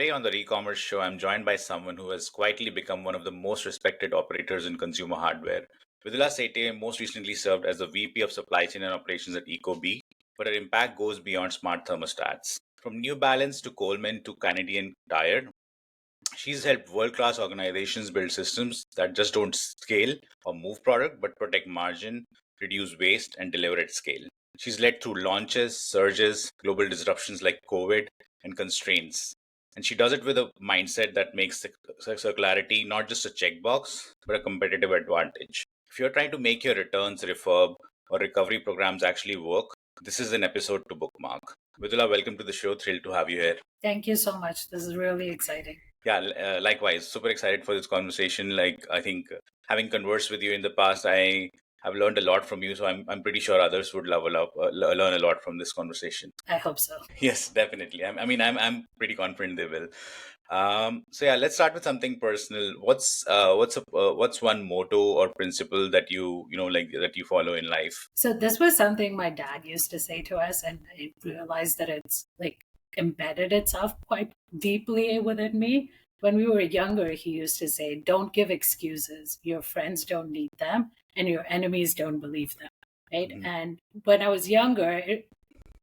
Today on the ReCommerce show, I'm joined by someone who has quietly become one of the most respected operators in consumer hardware. Vidula Shetye most recently served as the VP of Supply Chain and Operations at ecobee, but her impact goes beyond smart thermostats. From New Balance to Coleman to Canadian Tire, she's helped world-class organizations build systems that just don't scale or move product, but protect margin, reduce waste, and deliver at scale. She's led through launches, surges, global disruptions like COVID, and constraints. And she does it with a mindset that makes circularity not just a checkbox, but a competitive advantage. If you're trying to make your returns, refurb, or recovery programs actually work, this is an episode to bookmark. Vidula, welcome to the show. Thrilled to have you here. Thank you so much. This is really exciting. Yeah, likewise. Super excited for this conversation. Like, I think having conversed with you in the past, I have learned a lot from you. So I'm pretty sure others would learn a lot from this conversation. I hope so. Yes, definitely. I'm pretty confident they will. So yeah, let's start with something personal. What's one motto or principle that that you follow in life? So this was something my dad used to say to us, and I realized that it's like embedded itself quite deeply within me. When we were younger, he used to say, "Don't give excuses. Your friends don't need them, and your enemies don't believe them." Right? Mhm. And when I was younger,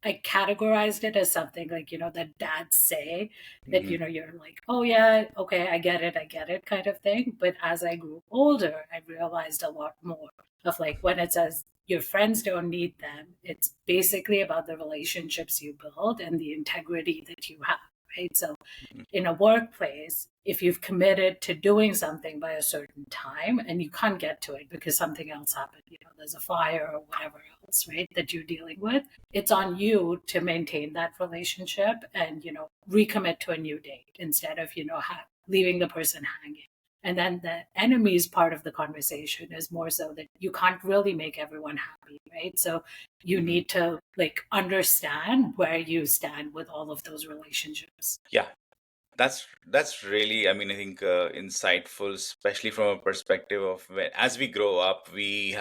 I categorized it as something like, that dads say that, Mhm. you're like, oh, yeah, okay, I get it kind of thing. But as I grew older, I realized a lot more of like when it says your friends don't need them, it's basically about the relationships you build and the integrity that you have, right? So in a workplace, if you've committed to doing something by a certain time and you can't get to it because something else happened, there's a fire or whatever else, right, that you're dealing with, it's on you to maintain that relationship and, recommit to a new date instead of, leaving the person hanging. And then the enemies part of the conversation is more so that you can't really make everyone happy, right? So you Mhm. need to like understand where you stand with all of those relationships. Yeah, that's really, I think, insightful, especially from a perspective of when, as we grow up, we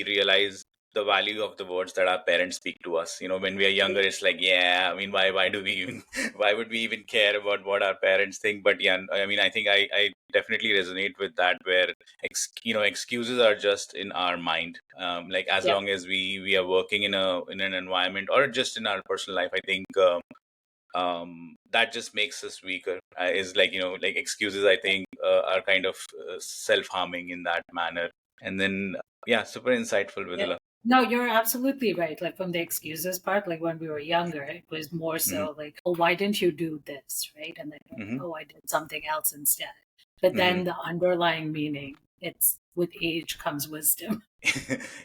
realize the value of the words that our parents speak to us. When we are younger, it's like, yeah, why do we even, why would we even care about what our parents think? But yeah, I think I definitely resonate with that, where excuses are just in our mind. Like, as Yeah. long as we are working in an environment or just in our personal life, I think. That just makes us weaker. Is like, like excuses, I think, are kind of self-harming in that manner. And then, yeah, super insightful, Yeah. Vidula. No, you're absolutely right. Like from the excuses part, like when we were younger, it was more Hmm. so like, oh, why didn't you do this? Right. And then, Hmm. oh, I did something else instead. But Hmm. then the underlying meaning, it's with age comes wisdom.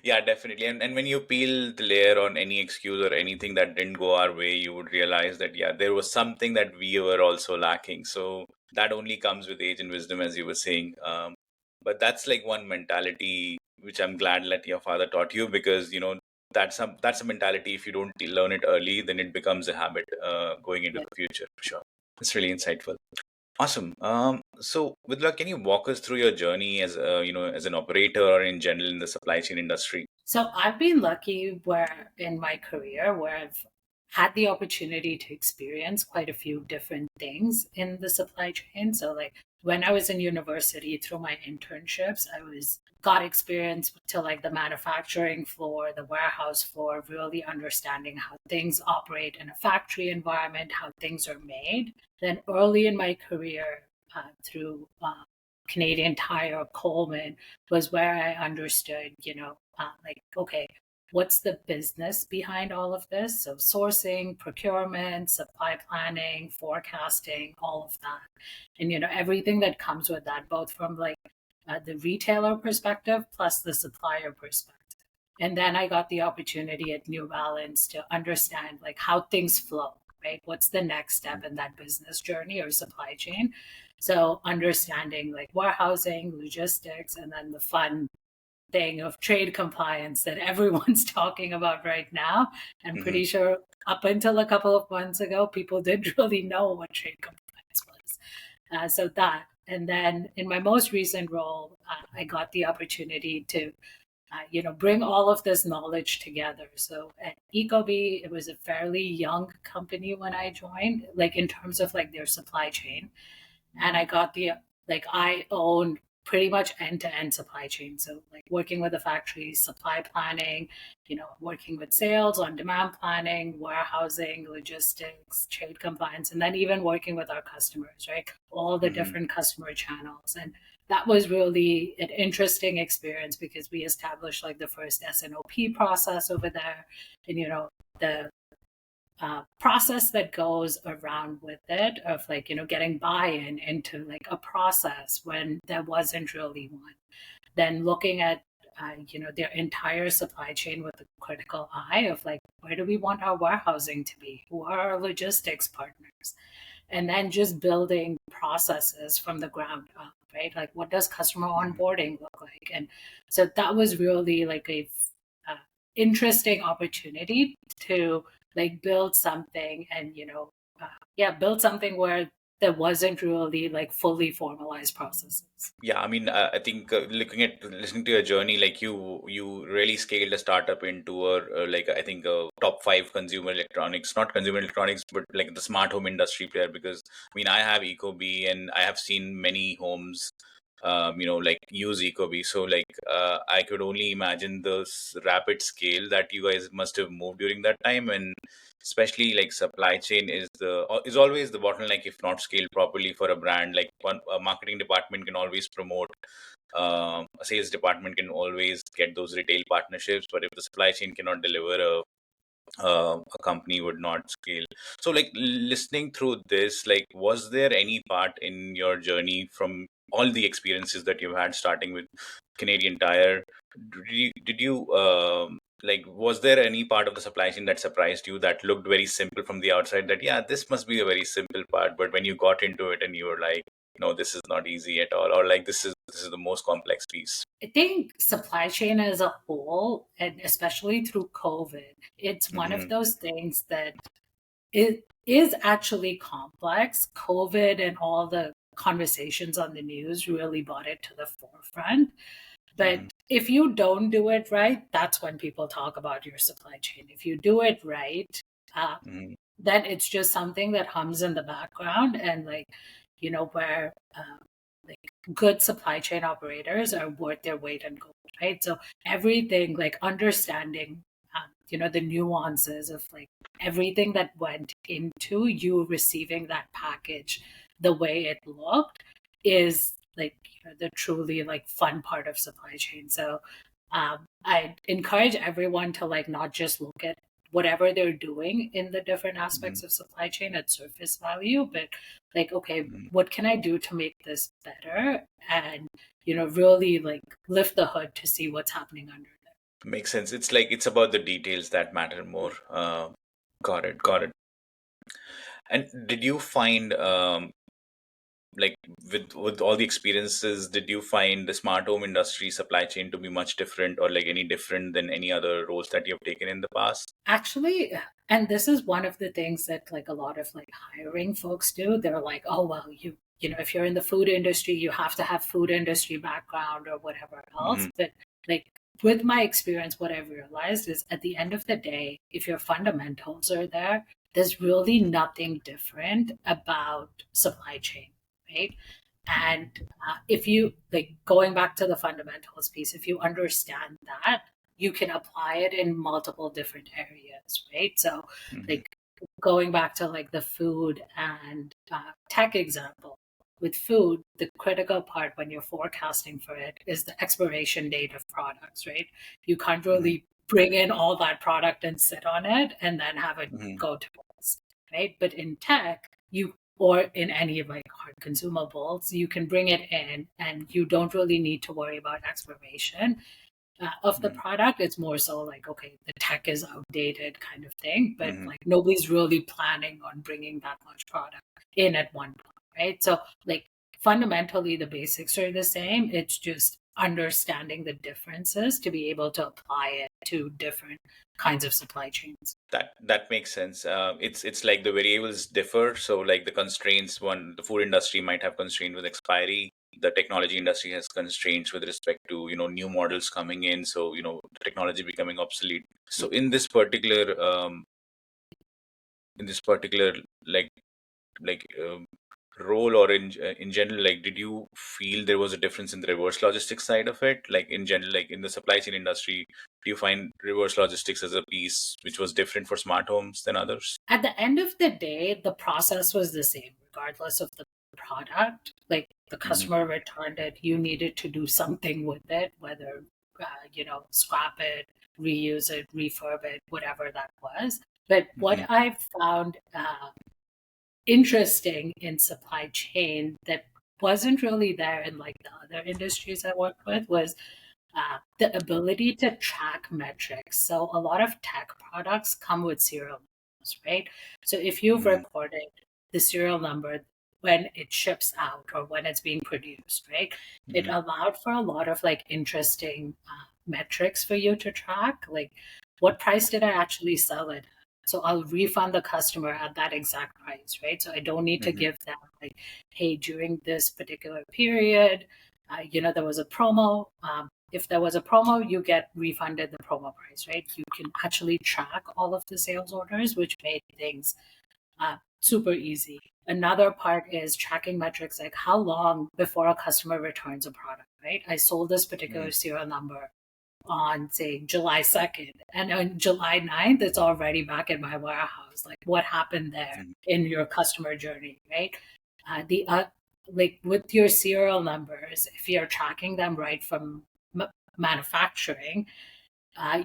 Yeah, definitely. And when you peel the layer on any excuse or anything that didn't go our way, you would realize that, yeah, there was something that we were also lacking. So that only comes with age and wisdom, as you were saying. But that's like one mentality which I'm glad that your father taught you, because that's a mentality. If you don't learn it early, then it becomes a habit going into Yeah. the future, for sure. It's really insightful. Awesome. So, Vidula, can you walk us through your journey as as an operator or in general in the supply chain industry? So I've been lucky where in my career where I've had the opportunity to experience quite a few different things in the supply chain. So like when I was in university through my internships, I was got experience to like the manufacturing floor, the warehouse floor, really understanding how things operate in a factory environment, how things are made. Then early in my career, through Canadian Tire, Coleman, was where I understood, like, okay, what's the business behind all of this? So, sourcing, procurement, supply planning, forecasting, all of that. And, everything that comes with that, both from like the retailer perspective plus the supplier perspective. And then I got the opportunity at New Balance to understand like how things flow, right? What's the next step in that business journey or supply chain? So understanding like warehousing, logistics, and then the fun thing of trade compliance that everyone's talking about right now. I'm Hmm. pretty sure up until a couple of months ago, people didn't really know what trade compliance was. So that. And then in my most recent role, I got the opportunity to bring all of this knowledge together. So at ecobee, it was a fairly young company when I joined, like in terms of like their supply chain, and I got the like I own pretty much end to end supply chain. So like working with the factories, supply planning, working with sales on demand planning, warehousing, logistics, trade compliance, and then even working with our customers, right? All the Hmm. different customer channels. And that was really an interesting experience because we established like the first S&OP process over there. And the process that goes around with it of like getting buy-in into like a process when there wasn't really one, then looking at their entire supply chain with a critical eye of like, where do we want our warehousing to be, who are our logistics partners, and then just building processes from the ground up, right? Like, what does customer onboarding look like? And so that was really like a uh, interesting opportunity to like build something and build something where there wasn't really like fully formalized processes. Yeah, I mean, I think listening to your journey, like you really scaled a startup into like I think a top five consumer electronics, not consumer electronics, but like the smart home industry player. Because I mean, I have ecobee and I have seen many homes, like use ecobee. So like, I could only imagine the rapid scale that you guys must have moved during that time, and especially like supply chain is always the bottleneck if not scaled properly for a brand. Like a marketing department can always promote, a sales department can always get those retail partnerships, but if the supply chain cannot deliver, a company would not scale. So like listening through this, like was there any part in your journey from all the experiences that you've had starting with Canadian Tire, like was there any part of the supply chain that surprised you, that looked very simple from the outside, that yeah, this must be a very simple part, but when you got into it and you were like, no, this is not easy at all, or like this is the most complex piece? I think supply chain as a whole, and especially through COVID, it's one of Mm-hmm. those things that it is actually complex. COVID and all the conversations on the news really brought it to the forefront. Mm-hmm. But if you don't do it right, that's when people talk about your supply chain. If you do it right, uh, Mm-hmm. then it's just something that hums in the background, and like where like good supply chain operators are worth their weight in gold, right? So everything like understanding the nuances of like everything that went into you receiving that package the way it looked is like the truly like fun part of supply chain. So I encourage everyone to like not just look at whatever they're doing in the different Mm-hmm. aspects of supply chain at surface value, but like, okay, Mm-hmm. what can I do to make this better? And, really like lift the hood to see what's happening under there. Makes sense. It's like it's about the details that matter more. Got it. Got it. And did you find, like with all the experiences, did you find the smart home industry supply chain to be much different, or like any different than any other roles that you've taken in the past? Actually, and this is one of the things that like a lot of like hiring folks do. They're like, oh well, if you're in the food industry, you have to have food industry background or whatever else. Mm-hmm. But like with my experience, what I've realized is at the end of the day, if your fundamentals are there, there's really nothing different about supply chain, right? And if you like going back to the fundamentals piece, if you understand that, you can apply it in multiple different areas, right? So, Mm-hmm. like going back to like the food and tech example, with food, the critical part when you're forecasting for it is the expiration date of products, right? You can't Mm-hmm. really bring in all that product and sit on it and then have it Mm-hmm. go to waste, right? But in tech, or in any of like hard consumables, you can bring it in and you don't really need to worry about expiration of the product. It's more so like, okay, the tech is outdated kind of thing, but Mm-hmm. like nobody's really planning on bringing that much product in at one point, right? So like fundamentally the basics are the same. It's just understanding the differences to be able to apply it to different kinds of supply chains. That makes sense. It's like the variables differ. So like the constraints, one, the food industry might have constraint with expiry. the technology industry has constraints with respect to new models coming in, so technology becoming obsolete. So in this particular like role, or in general, like, did you feel there was a difference in the reverse logistics side of it? Like in general, like in the supply chain industry, do you find reverse logistics as a piece which was different for smart homes than others? At the end of the day, the process was the same, regardless of the product. Like the Mm-hmm. customer returned it, you needed to do something with it, whether, scrap it, reuse it, refurb it, whatever that was. But what Mm-hmm. I found interesting in supply chain that wasn't really there in like the other industries I worked with was the ability to track metrics. So a lot of tech products come with serial numbers, right? So if you've Mm-hmm. recorded the serial number when it ships out or when it's being produced, right? It Mm-hmm. allowed for a lot of like interesting metrics for you to track, like what price did I actually sell it? So I'll refund the customer at that exact price, right? So I don't need to Mm-hmm. give them like, hey, during this particular period, there was a promo. If there was a promo, you get refunded the promo price, right? You can actually track all of the sales orders, which made things super easy. Another part is tracking metrics like how long before a customer returns a product, right? I sold this particular serial number on, say, July 2nd, and on July 9th, it's already back in my warehouse. Like, what happened there Mm-hmm. in your customer journey, right? The Like with your serial numbers, if you're tracking them right from manufacturing,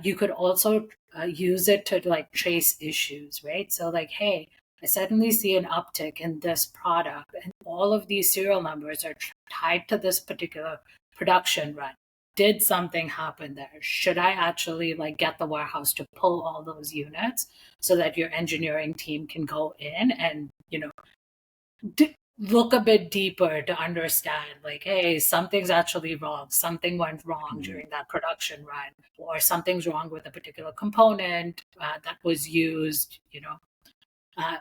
you could also use it to like trace issues, right? So like, hey, I suddenly see an uptick in this product, and all of these serial numbers are tied to this particular production run. Did something happen there? Should I actually like get the warehouse to pull all those units so that your engineering team can go in and look a bit deeper to understand, like, hey, something's actually wrong, something went wrong Mm-hmm. during that production run, or something's wrong with a particular component that was used.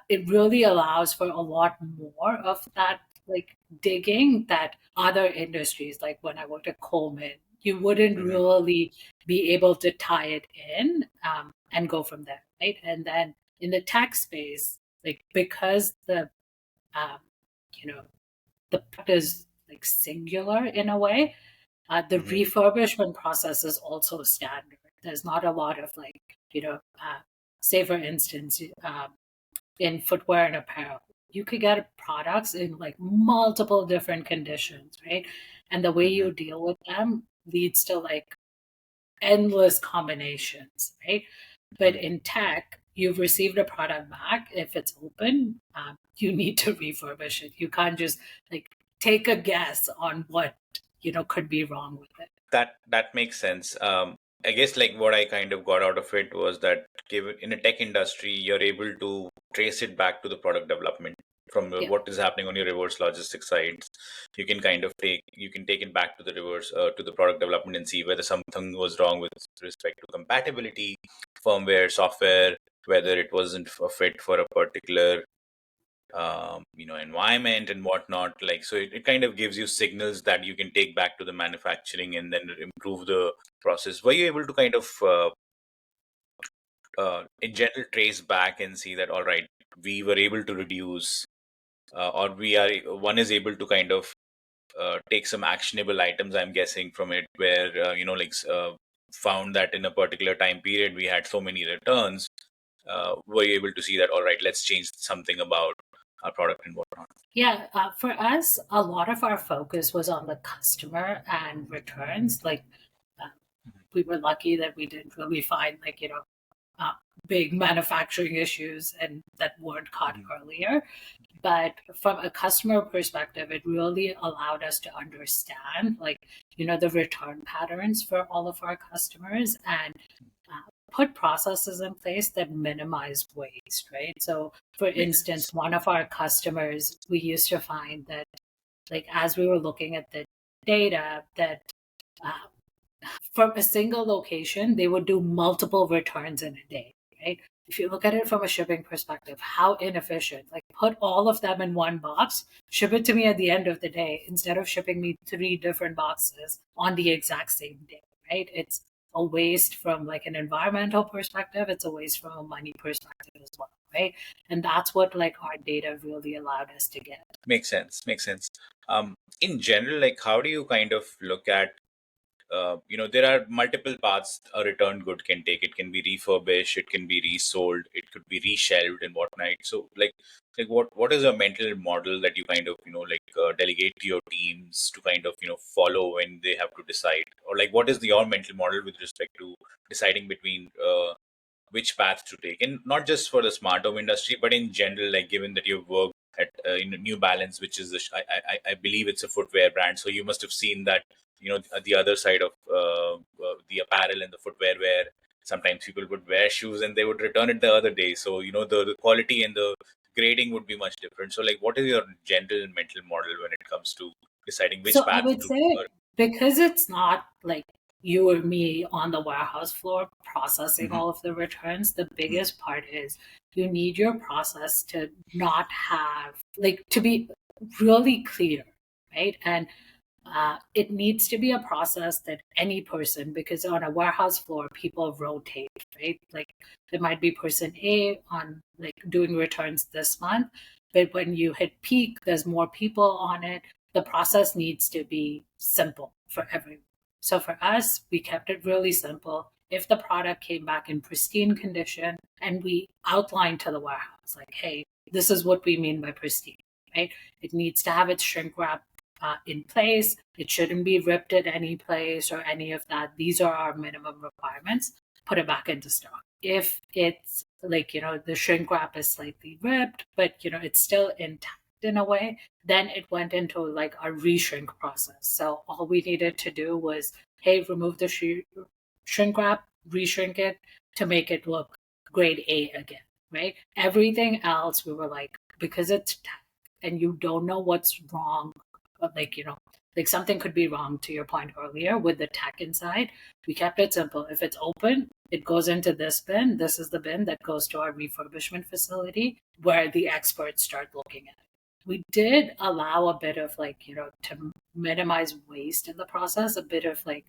It really allows for a lot more of that, like digging, that other industries, like when I worked at Coleman, you wouldn't Mm-hmm. really be able to tie it in and go from there, right? And then in the tech space, like because um, you know the product is like singular in a way, the Mm-hmm. refurbishment process is also standard. There's not a lot of like, say for instance, in footwear and apparel, you could get products in like multiple different conditions, right? And the way Mm-hmm. you deal with them leads to like endless combinations, right? But in tech, you've received a product back. If it's open, you need to refurbish it. You can't just like take a guess on what could be wrong with it. That makes sense. I guess like what I kind of got out of it was that given in a tech industry, you're able to trace it back to the product development from Yeah. what is happening on your reverse logistics sides. You can take it back to the reverse to the product development and see whether something was wrong with respect to compatibility, firmware, software, whether it wasn't a fit for a particular environment and whatnot. Like, so it kind of gives you signals that you can take back to the manufacturing and then improve the process. Were you able to kind of in general trace back and see that, all right, we were able to reduce or we are one is able to kind of take some actionable items, I'm guessing, from it, where found that in a particular time period we had so many returns. Were you able to see that, all right, let's change something about our product and whatnot? Yeah, for us, a lot of our focus was on the customer and returns. Like, uh, we were lucky that we didn't really find like uh, big manufacturing issues and that weren't caught earlier. But from a customer perspective, it really allowed us to understand, like, the return patterns for all of our customers, and put processes in place that minimize waste, right? So, for Makes instance, sense. one of our customers, we used to find that, like, as we were looking at the data, that from a single location, they would do multiple returns in a day, right? if you look at it from a shipping perspective, how inefficient. Like, put all of them in one box, ship it to me at the end of the day instead of shipping me 3 different boxes on the exact same day, right? It's a waste from like an environmental perspective. It's a waste from a money perspective as well, right? And that's what like our data really allowed us to get. Makes sense. Makes sense. In general, like, how do you kind of look at there are multiple paths a return good can take. It can be refurbished, it can be resold, it could be reshelved and whatnot. So, like what is a mental model that you kind of delegate to your teams to kind of follow when they have to decide, or like what is your mental model with respect to deciding between which path to take, and not just for the smart home industry, but in general, like given that you've worked at in New Balance, which is I believe it's a footwear brand, so you must have seen that the other side of the apparel and the footwear, where sometimes people would wear shoes and they would return it the other day, so the quality and the grading would be much different. So like what is your general mental model when it comes to deciding which So I path would to say, because it's not like you or me on the warehouse floor processing Mhm. all of the returns, the biggest part is you need your process to not have, like, to be really clear, right? And it needs to be a process that any person, because on a warehouse floor, people rotate, right? Like, there might be person A on like doing returns this month, but when you hit peak, there's more people on it. The process needs to be simple for everyone. So for us, we kept it really simple. If the product came back in pristine condition, and we outlined to the warehouse, like, hey, this is what we mean by pristine, right? It needs to have its shrink wrap in place. It shouldn't be ripped at any place or any of that. These are our minimum requirements. Put it back into stock. If it's like, the shrink wrap is slightly ripped, but, it's still intact in a way, then it went into like a reshrink process. So all we needed to do was, hey, remove the shrink wrap, reshrink it to make it look grade A again, right? Everything else, we were like, because it's tech and you don't know what's wrong, but like something could be wrong, to your point earlier with the tech inside. We kept it simple. If it's open, it goes into this bin. This is the bin that goes to our refurbishment facility where the experts start looking at it. We did allow a bit of like, to minimize waste in the process, a bit of like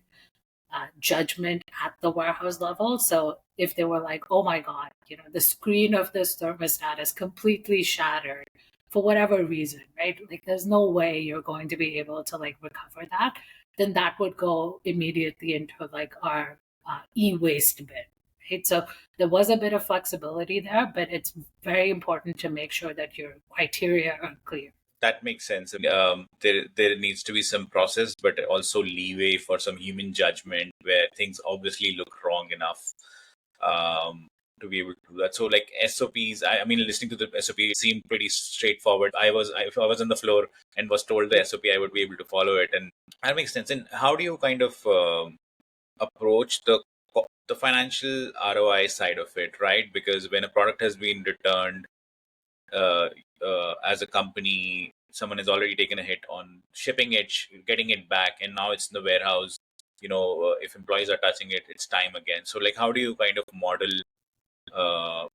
judgment at the warehouse level. So if they were like, oh my God, the screen of this thermostat is completely shattered for whatever reason, right? Like, there's no way you're going to be able to like recover that. Then that would go immediately into like our e-waste bin, right? So there was a bit of flexibility there, but it's very important to make sure that your criteria are clear. That makes sense. There needs to be some process, but also leeway for some human judgment where things obviously look wrong enough to be able to do that. So, like SOPs, I mean, listening to the SOP seemed pretty straightforward. If I was on the floor and was told the SOP, I would be able to follow it, and that makes sense. And how do you kind of approach the financial ROI side of it, right? Because when a product has been returned, uh, as a company, someone has already taken a hit on shipping it, getting it back, and now it's in the warehouse. If employees are touching it, it's time again. So, like, how do you kind of model uh,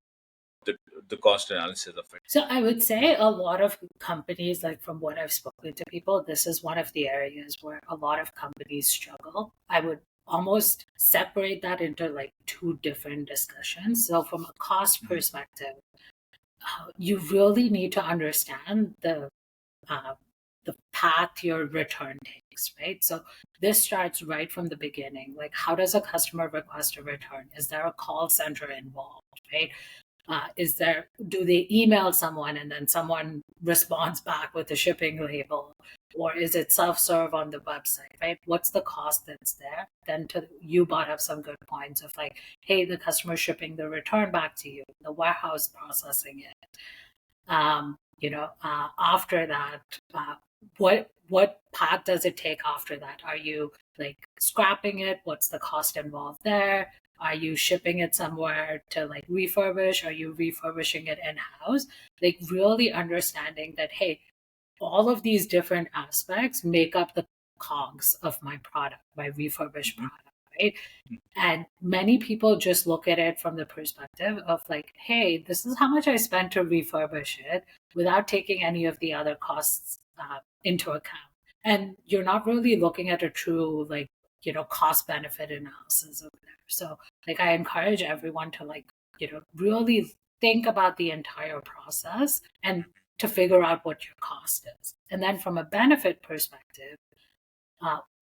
the the cost analysis of it? So I would say a lot of companies, like from what I've spoken to people, this is one of the areas where a lot of companies struggle. I would almost separate that into like 2 different discussions. So from a cost Mhm. perspective, you really need to understand uh, the path your return takes, right? So this starts right from the beginning. Like, how does a customer request a return? Is there a call center involved, right? Do they email someone and then someone responds back with a shipping label? Or is it self-serve on the website, right? What's the cost that's there? Then you brought up some good points of like, hey, the customer shipping the return back to you, the warehouse processing it. After that, what path does it take after that? Are you like scrapping it? What's the cost involved there? Are you shipping it somewhere to like refurbish? Are you refurbishing it in house? Like, really understanding that, hey, all of these different aspects make up the cogs of my product, my refurbished Mhm. product. right? And many people just look at it from the perspective of like, hey, this is how much I spent to refurbish it without taking any of the other costs into account. And you're not really looking at a true, like, cost benefit analysis over there. So, like, I encourage everyone to, like, really think about the entire process and to figure out what your cost is. And then from a benefit perspective,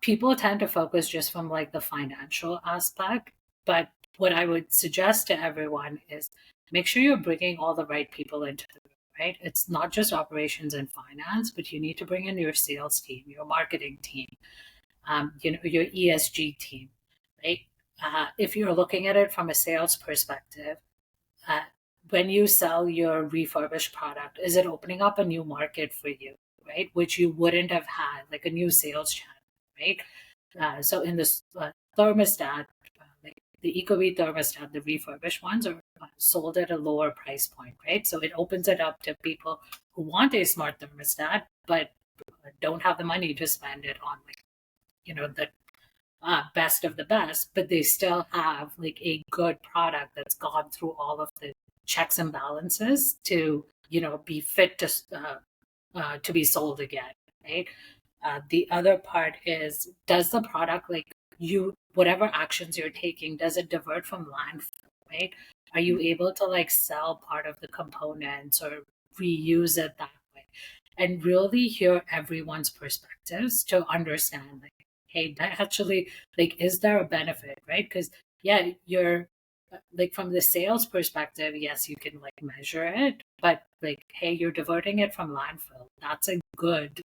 people tend to focus just from like the financial aspect. But what I would suggest to everyone is make sure you're bringing all the right people into the room, right? It's not just operations and finance, but you need to bring in your sales team, your marketing team, your ESG team, right? If you're looking at it from a sales perspective, uh, when you sell your refurbished product, is it opening up a new market for you, right? Which you wouldn't have had, like a new sales channel, right? So in this thermostat, like the ecobee thermostat, the refurbished ones are sold at a lower price point, right? So it opens it up to people who want a smart thermostat, but don't have the money to spend it on, like, the best of the best, but they still have like a good product that's gone through all of the checks and balances to, be fit to be sold again, right? The other part is, does the product, like, whatever actions you're taking, does it divert from landfill, right? Are you able to like sell part of the components or reuse it that way? And really hear everyone's perspectives to understand, like, hey, that actually, like, is there a benefit, right? Because yeah, you're like, from the sales perspective, yes, you can like measure it, but like, hey, you're diverting it from landfill. That's a good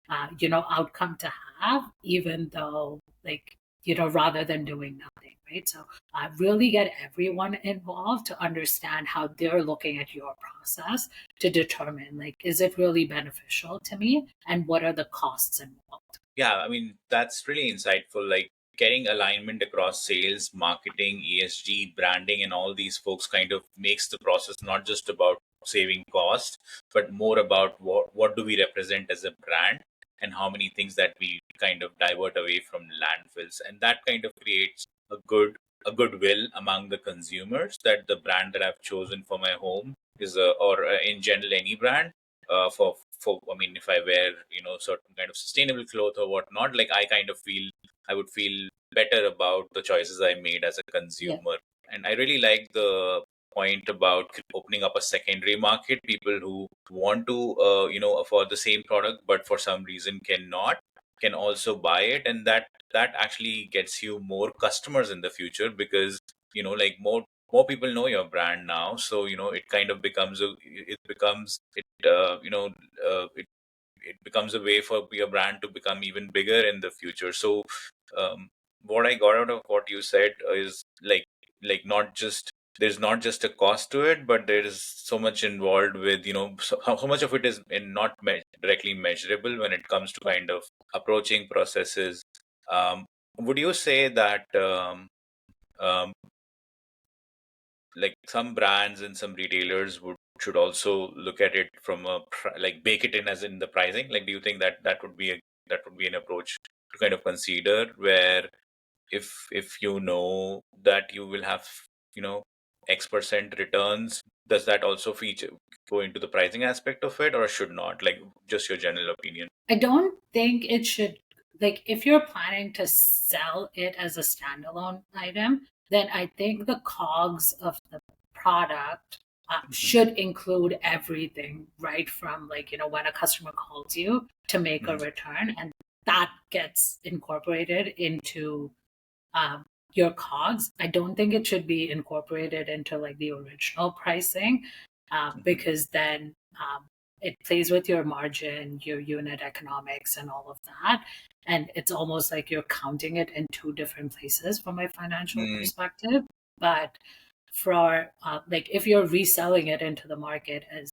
outcome to have, even though, like, rather than doing nothing, right? So really get everyone involved to understand how they're looking at your process to determine, like, is it really beneficial to me and what are the costs involved? Yeah, I mean, that's really insightful. Like getting alignment across sales, marketing, ESG, branding, and all these folks kind of makes the process not just about saving cost, but more about what do we represent as a brand and how many things that we kind of divert away from landfills. And that kind of creates a goodwill among the consumers that the brand that I've chosen for my home is or in general any brand for I mean, if I wear certain kind of sustainable clothes or whatnot, like I would feel better about the choices I made as a Yeah. consumer. And I really like the point about opening up a secondary market. People who want to afford the same product but for some reason cannot can also buy it, and that actually gets you more customers in the future because like more people know your brand now, so it kind of becomes it becomes it it becomes a way for your brand to become even bigger in the future. So um, what I got out of what you said is like not just there's not just a cost to it, but there is so much involved with how much of it is not directly measurable when it comes to kind of approaching processes. um, would you say that um, like some brands and some retailers would should also look at it from like bake it in as in the pricing? Like, do you think that that would be an approach to kind of consider, where if you know that you will have you know X% returns, does that also feature go into the pricing aspect of it, or should not? Like, just your general opinion. I don't think it should, like, if you're planning to sell it as a standalone item, then I think the cogs of the product Mhm. should include everything, right from, like, when a customer calls you to make a Mhm. return, and that gets incorporated into um, your cogs. I don't think it should be incorporated into like the original pricing, Mhm. because then it plays with your margin, your unit economics, and all of that. And it's almost like you're counting it in two different places from a financial Mm. perspective. But for like, if you're reselling it into the market, as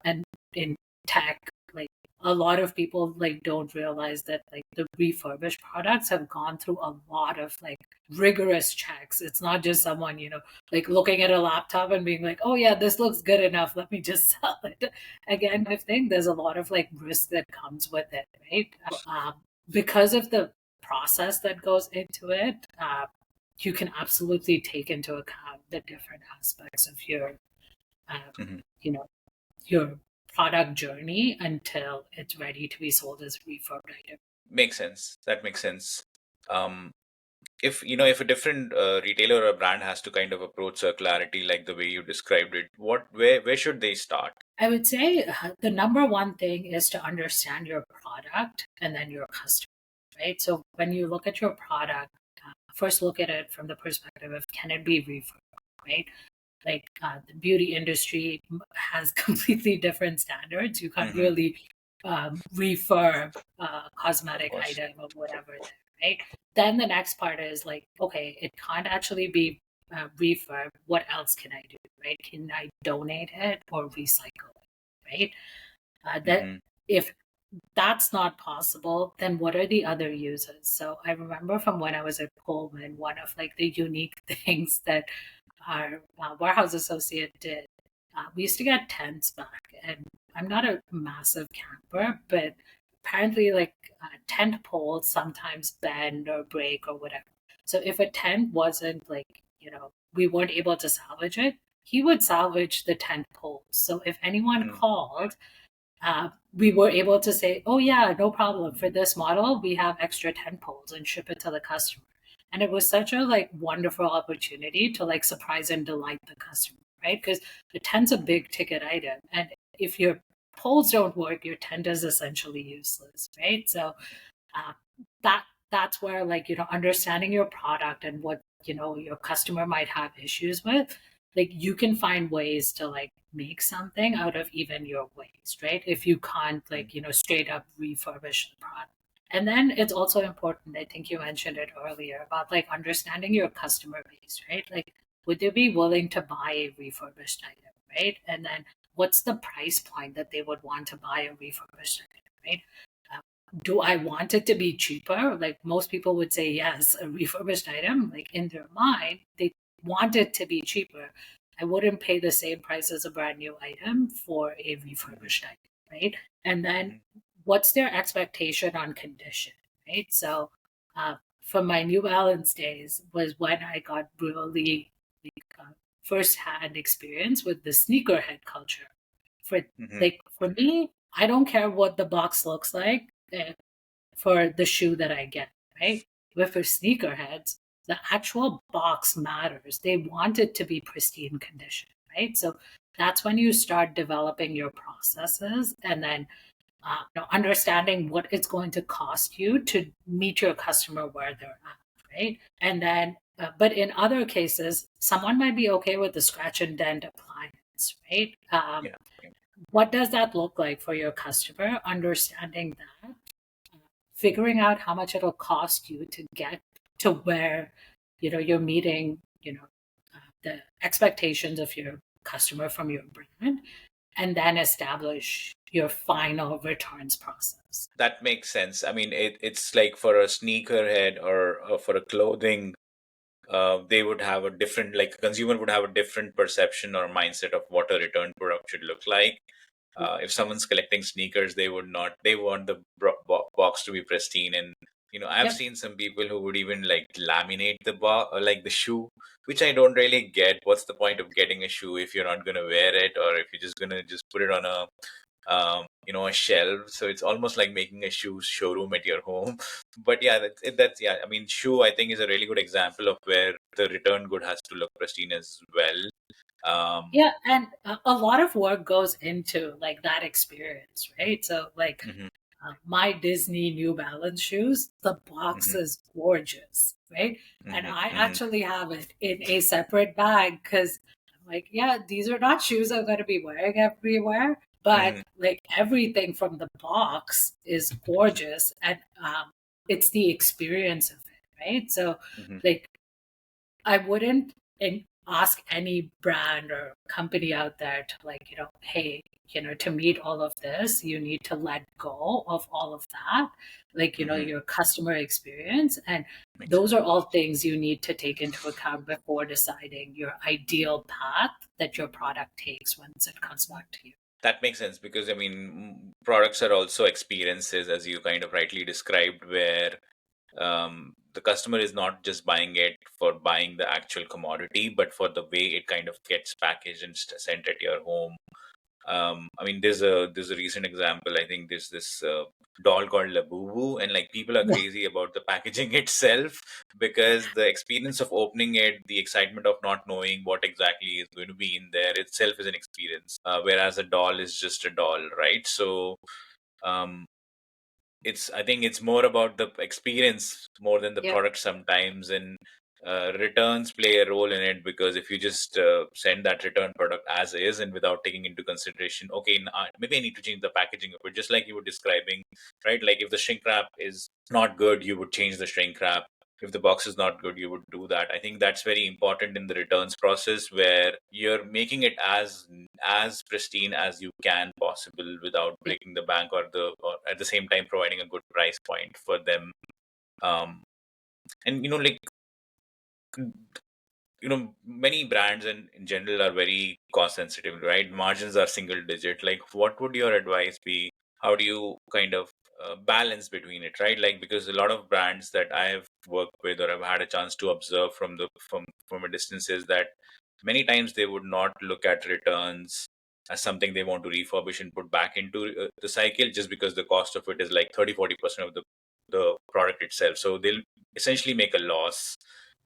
and in tech, like, a lot of people like don't realize that like the refurbished products have gone through a lot of like rigorous checks. It's not just someone, like looking at a laptop and being like, oh yeah, this looks good enough, let me just sell it. Again, I think there's a lot of like risk that comes with it, right? Because of the process that goes into it, you can absolutely take into account the different aspects of your, Mhm. you know, your product journey until it's ready to be sold as a refurbed item. Makes sense. That makes sense. Um, if a different retailer or a brand has to kind of approach circularity like the way you described it, where should they start? I would say the number one thing is to understand your product and then your customer, right? So when you look at your product, first look at it from the perspective of can it be refurbed, right? Like the beauty industry has completely different standards. You can't Hmm. really refurb a Of cosmetic course. item or whatever there, right? Then the next part is like, okay, it can't actually be refurb. What else can I do, right? Can I donate it or recycle it, right? That Hmm. if that's not possible, then what are the other uses? So I remember from when I was at Pullman, one of like the unique things that our warehouse associate did. We used to get tents back, and I'm not a massive camper, but apparently, like tent poles sometimes bend or break or whatever. So if a tent wasn't like, we weren't able to salvage it, he would salvage the tent poles. So if anyone called, we were able to say, oh, yeah, no problem. For this model, we have extra tent poles and ship it to the customer. And it was such a like wonderful opportunity to like surprise and delight the customer, right? Because the tent's a big ticket item. And if your poles don't work, your tent is essentially useless, right? So uh, that that's where like understanding your product and what your customer might have issues with, like you can find ways to like make something out of even your waste, right? If you can't like straight up refurbish the product. And then it's also important, I think you mentioned it earlier, about like understanding your customer base, right? Like would they be willing to buy a refurbished item, right? And then what's the price point that they would want to buy a refurbished item, right? Do I want it to be cheaper? Like most people would say, yes, a refurbished item, like in their mind, they want it to be cheaper. I wouldn't pay the same price as a brand new item for a Hmm. refurbished item, right? And then Hmm. what's their expectation on condition, right? So uh, from my New Balance days was when I got really like, first-hand experience with the sneakerhead culture. For Hmm. for me, I don't care what the box looks like uh, for the shoe that I get, right? But for sneakerheads, the actual box matters. They want it to be pristine condition, right? So that's when you start developing your processes and then understanding what it's going to cost you to meet your customer where they're at, right? And then, but in other cases, someone might be okay with the scratch and dent appliance, right? Yeah. What does that look like for your customer? Understanding that, figuring out how much it'll cost you to get to where you're meeting the expectations of your customer from your brand, and then establish your final returns process. That makes sense. I mean, it's like for a sneakerhead or for a clothing, they would have a different, like a consumer would have a different perception or mindset of what a return product should look like. If someone's collecting sneakers, they would not, they want the box to be pristine. And, I've Yep. seen some people who would even like laminate the box, like the shoe, which I don't really get. What's the point of getting a shoe if you're not going to wear it, or if you're just going to just put it on a shelf? So it's almost like making a shoe showroom at your home. But yeah, that's yeah. I mean, shoe I think is a really good example of where the return good has to look pristine as well. Um, Yeah, and a lot of work goes into like that experience, right? So like mhm, my Disney New Balance shoes, the box mhm, is gorgeous, right? And mhm, I mhm, actually have it in a separate bag because I'm like, yeah, these are not shoes I'm going to be wearing everywhere, but mhm, like everything from the box is gorgeous, and it's the experience of it, right? So mhm. like I wouldn't ask any brand or company out there to like, hey, to meet all of this, you need to let go of all of that, like, Mhm. your customer experience. And Makes those sense. are all things you need to take into account before deciding your ideal path that your product takes once it comes back to you. That makes sense because I mean, products are also experiences, as you kind of rightly described, where the customer is not just buying it for buying the actual commodity, but for the way it kind of gets packaged and sent at your home. I mean, there's a recent example. I think there's this doll called Labubu, and like people are Yeah. crazy about the packaging itself, because the experience of opening it, the excitement of not knowing what exactly is going to be in there itself is an experience. Whereas a doll is just a doll, right? So um, I think it's more about the experience more than the Yep. product sometimes, and returns play a role in it, because if you just send that return product as is and without taking into consideration, okay, maybe I need to change the packaging of it, just like you were describing, right? Like if the shrink wrap is not good, you would change the shrink wrap. If the box is not good, you would do that. I think that's very important in the returns process, where you're making it as pristine as you can possible without Yep. breaking the bank, or at the same time providing a good price point for them. And like many brands and in general are very cost sensitive, right? Margins are single digit. Like, what would your advice be? How do you kind of balance between it, right? Like, because a lot of brands that I have worked with or I've had a chance to observe from a distance is that many times they would not look at returns as something they want to refurbish and put back into the cycle, just because the cost of it is like 30-40% of the product itself. So they'll essentially make a loss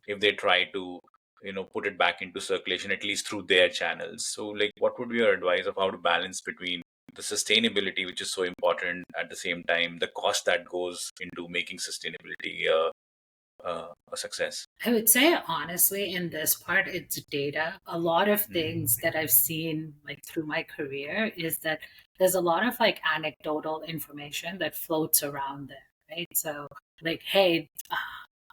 if they try to put it back into circulation, at least through their channels. So like, what would be your advice of how to balance between the sustainability, which is so important, at the same time the cost that goes into making sustainability a success? I would say honestly, in this part, it's data. A lot of things that I've seen like through my career is that there's a lot of like anecdotal information that floats around there, right? So like, hey,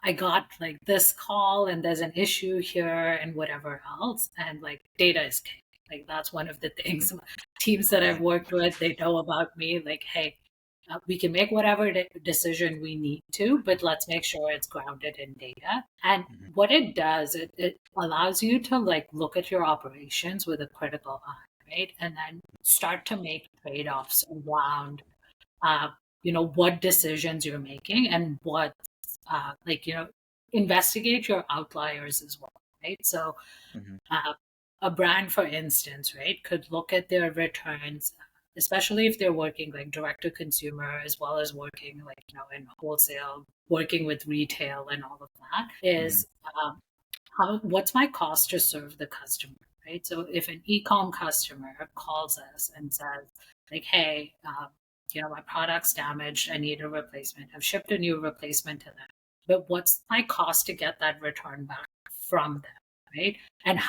I got like this call and there's an issue here and whatever else, and like data is king. Like that's one of the things teams that I've worked with, they know about me. Like, hey, we can make whatever decision we need to, but let's make sure it's grounded in data. And what it does, it allows you to like look at your operations with a critical eye, right? And then start to make trade-offs around, uh, what decisions you're making and what, like, investigate your outliers as well, right? So Mhm. uh, a brand, for instance, right, could look at their returns, especially if they're working like direct to consumer as well as working like, in wholesale, working with retail and all of that, Mhm. is what's my cost to serve the customer, right? So if an e-com customer calls us and says, like, hey, my product's damaged, I need a replacement. I've shipped a new replacement to them, but what's my cost to get that return back from them, right? And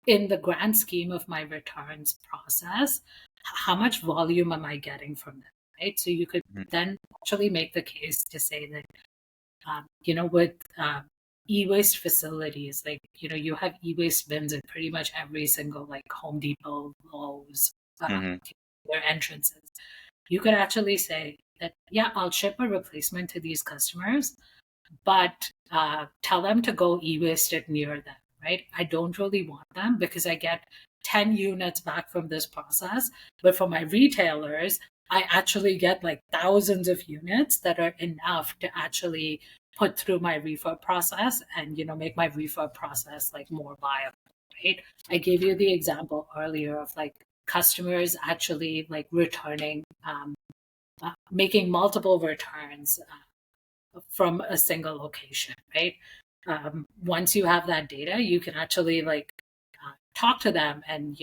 in the grand scheme of my returns process, how much volume am I getting from them, right? So you could Mhm. then actually make the case to say that, with e-waste facilities, like, you have e-waste bins at pretty much every single like Home Depot, Lowe's, Mhm. their entrances. You could actually say that, yeah, I'll ship a replacement to these customers, but tell them to go e-waste it near them, right? I don't really want them because I get 10 units back from this process. But for my retailers, I actually get like thousands of units that are enough to actually put through my refurb process and, make my refurb process like more viable, right? I gave you the example earlier of like customers actually like returning, making multiple returns from a single location, right? Once you have that data, you can actually like talk to them and,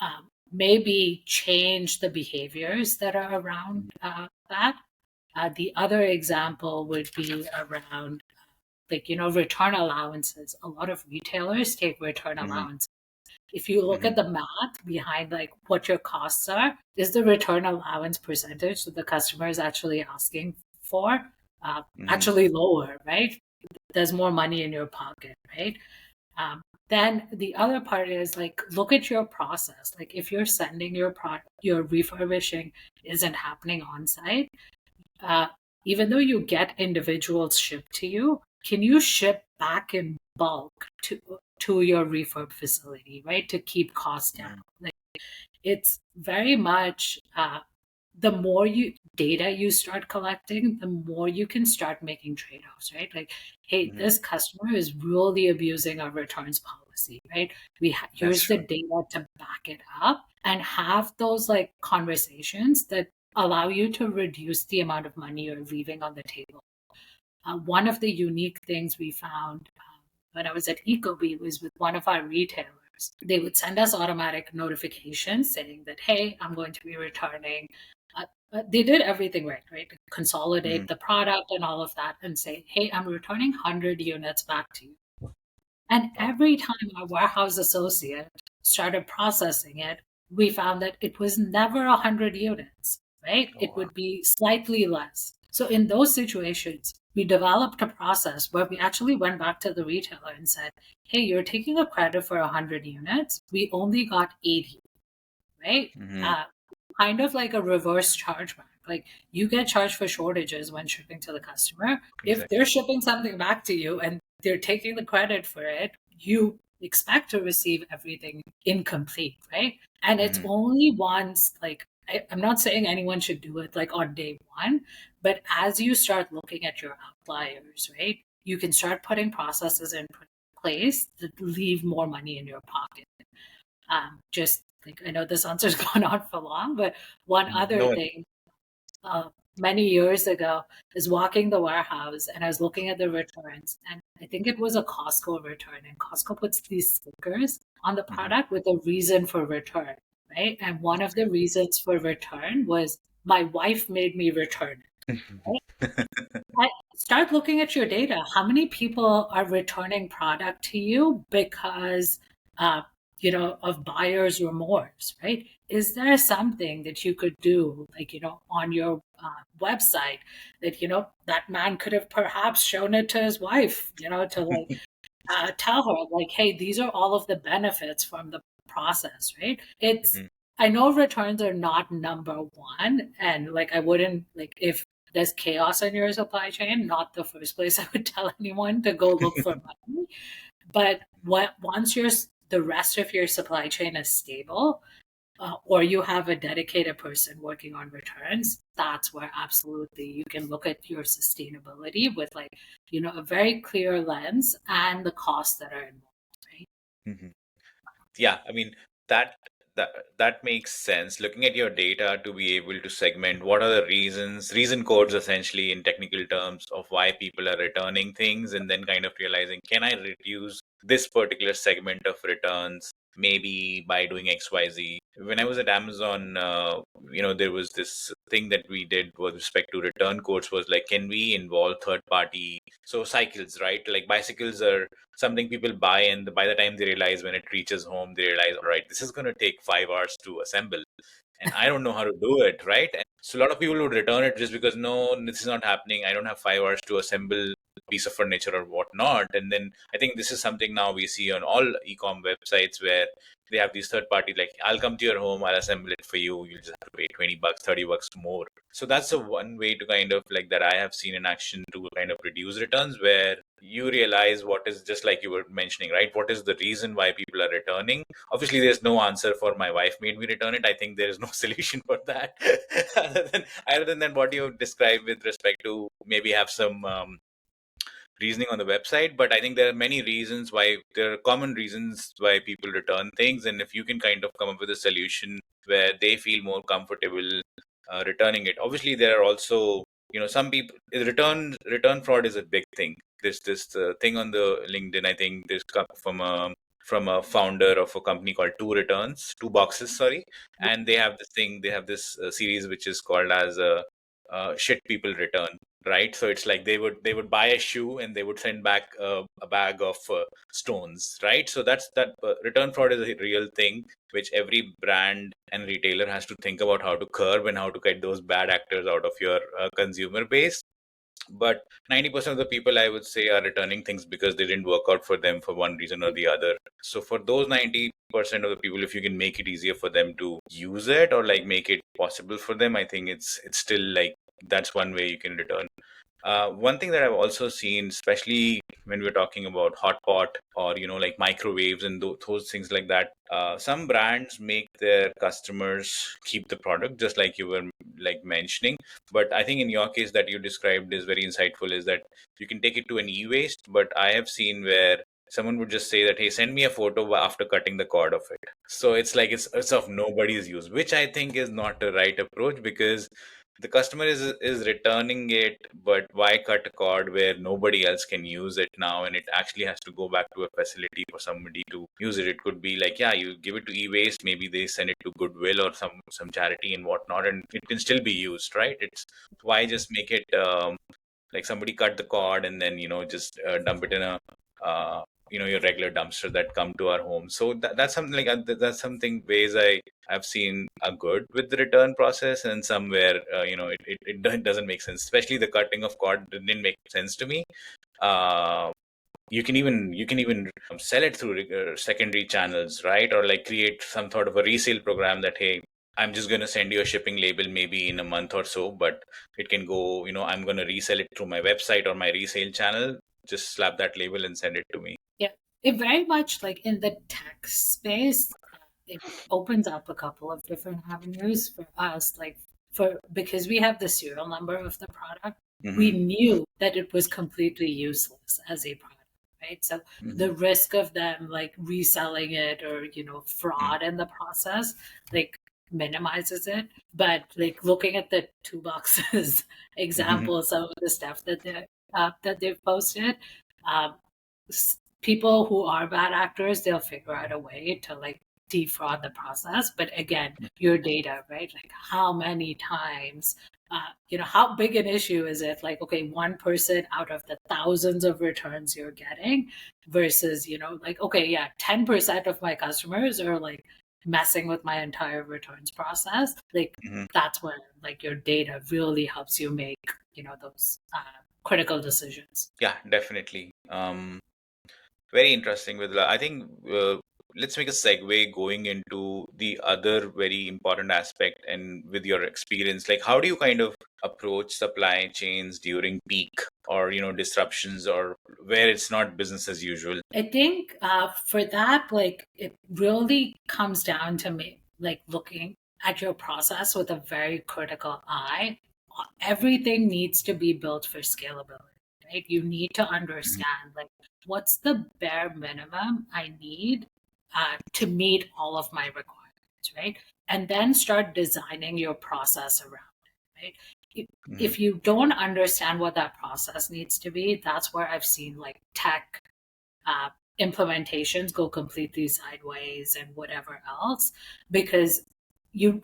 uh, maybe change the behaviors that are around that. The other example would be around like, return allowances. A lot of retailers take return Mhm. allowance. If you look Mhm. at the math behind like what your costs are, is the return allowance percentage that the customer is actually asking for Mhm. actually lower, right? There's more money in your pocket, right? Then the other part is like look at your process. Like if you're sending your product, your refurbishing isn't happening on site, uh, even though you get individuals shipped to you, can you ship back in bulk to your refurb facility, right? To keep costs down. Mhm. Like it's very much the more data you start collecting, the more you can start making trade-offs, right? Like, hey, Hmm. this customer is really abusing our returns policy, right? That's Here's the true. data to back it up, and have those like conversations that allow you to reduce the amount of money you're leaving on the table. One of the unique things we found when I was at ecobee was with one of our retailers. They would send us automatic notifications saying that, hey, I'm going to be returning. They did everything right, right? Hmm. Consolidate the product and all of that and say, hey, I'm returning 100 units back to you. And Wow. every time our warehouse associate started processing it, we found that it was never 100 units, right? Oh, It wow. would be slightly less. So in those situations, we developed a process where we actually went back to the retailer and said, hey, you're taking a credit for 100 units. We only got 80, right? Hmm. Uh, Kind of like a reverse chargeback. Like, you get charged for shortages when shipping to the customer. If Exactly. they're shipping something back to you and they're taking the credit for it, you expect to receive everything incomplete, right? And it's Hmm. only once, like, I'm not saying anyone should do it like on day one, but as you start looking at your outliers, right, you can start putting processes in place that leave more money in your pocket. Just like, I know this answer's gone on for long, but one other No. thing, many years ago, is walking the warehouse and I was looking at the returns, and I think it was a Costco return, and Costco puts these stickers on the Hmm. product with a reason for return, right? And one of the reasons for return was my wife made me return it. I start looking at your data. How many people are returning product to you because, uh, of buyer's remorse, right? Is there something that you could do, like, on your website that, that man could have perhaps shown it to his wife, to like tell her, like, hey, these are all of the benefits from the process, right? Hmm. I know returns are not number one, and like, I wouldn't, like, if there's chaos in your supply chain, not the first place I would tell anyone to go look for money. But once the rest of your supply chain is stable, or you have a dedicated person working on returns, that's where absolutely you can look at your sustainability with, like, a very clear lens and the costs that are involved, right? Hmm. Yeah, I mean that that that makes sense. Looking at your data to be able to segment what are the reason codes essentially in technical terms of why people are returning things, and then kind of realizing, can I reduce this particular segment of returns maybe by doing XYZ. When I was at Amazon, there was this thing that we did with respect to return codes was like, can we involve third party? So cycles, right? Like bicycles are something people buy, and by the time they realize, when it reaches home, they realize, all right, this is going to take 5 hours to assemble, and I don't know how to do it, right? And so a lot of people would return it just because, no, this is not happening. I don't have 5 hours to assemble a piece of furniture or whatnot. And then I think this is something now we see on all e-com websites where they have these third party, like, I'll come to your home, I'll assemble it for you. You just have to pay $20, $30 more. So that's the one way to kind of like that I have seen in action to kind of reduce returns, where you realize what is, just like you were mentioning, right? What is the reason why people are returning? Obviously, there's no answer for my wife made me return it. I think there is no solution for that other than what you described with respect to maybe have some reasoning on the website. But I think there are many reasons why, there are common reasons why people return things, and if you can kind of come up with a solution where they feel more comfortable returning it. Obviously, there are also, some people, return fraud is a big thing. There's this thing on the LinkedIn, I think this come from a founder of a company called Two Boxes, sorry. And they have this series which is called as shit people return, right? So it's like they would buy a shoe and they would send back a bag of stones, right? So that return fraud is a real thing, which every brand and retailer has to think about how to curb and how to get those bad actors out of your consumer base. But 90% of the people, I would say, are returning things because they didn't work out for them for one reason or the other. So for those 90% of the people, if you can make it easier for them to use it, or like make it possible for them, I think it's still like, that's one way you can return. One thing that I've also seen, especially when we're talking about hot pot or like microwaves and those things like that, some brands make their customers keep the product, just like you were like mentioning. But I think in your case that you described is very insightful, is that you can take it to an e-waste, but I have seen where someone would just say that, hey, send me a photo after cutting the cord of it. So it's like it's of nobody's use, which I think is not the right approach, because the customer is returning it, but why cut a cord where nobody else can use it now, and it actually has to go back to a facility for somebody to use it. It could be like, yeah, you give it to e-waste, maybe they send it to Goodwill or some charity and whatnot, and it can still be used, right? It's why just make it like somebody cut the cord and then just dump it in a your regular dumpster that come to our home. So that's something like that's something ways I've seen are good with the return process, and somewhere it doesn't make sense, especially the cutting of cord didn't make sense to me. uh, you can even sell it through secondary channels, right? Or like create some sort of a resale program that, hey, I'm just going to send you a shipping label maybe in a month or so, but it can go, I'm going to resell it through my website or my resale channel. Just slap that label and send it to me. Yeah, it very much like in the tech space, it opens up a couple of different avenues for us. Like because we have the serial number of the product, we Mm-hmm. knew that it was completely useless as a product, right? So Mm-hmm. the risk of them like reselling it or fraud in the process, like minimizes it. But like looking at the two boxes Mm-hmm. example, some of the stuff that they've posted. Um, People who are bad actors, they'll figure out a way to like defraud the process. But again, your data, right? Like how many times, how big an issue is it? Like, okay, one person out of the thousands of returns you're getting versus, like, okay, yeah, 10% of my customers are like messing with my entire returns process. Like Mm-hmm. that's when like your data really helps you make, those critical decisions. Yeah, definitely. Very interesting, Vidula. I think let's make a segue going into the other very important aspect, and with your experience, like how do you kind of approach supply chains during peak or disruptions, or where it's not business as usual? I think for that, like it really comes down to me, like looking at your process with a very critical eye. Everything needs to be built for scalability, right? You need to understand like what's the bare minimum I need to meet all of my requirements, right? And then start designing your process around it, right? Mm-hmm. If you don't understand what that process needs to be, that's where I've seen like tech uh, implementations go completely sideways and whatever else because you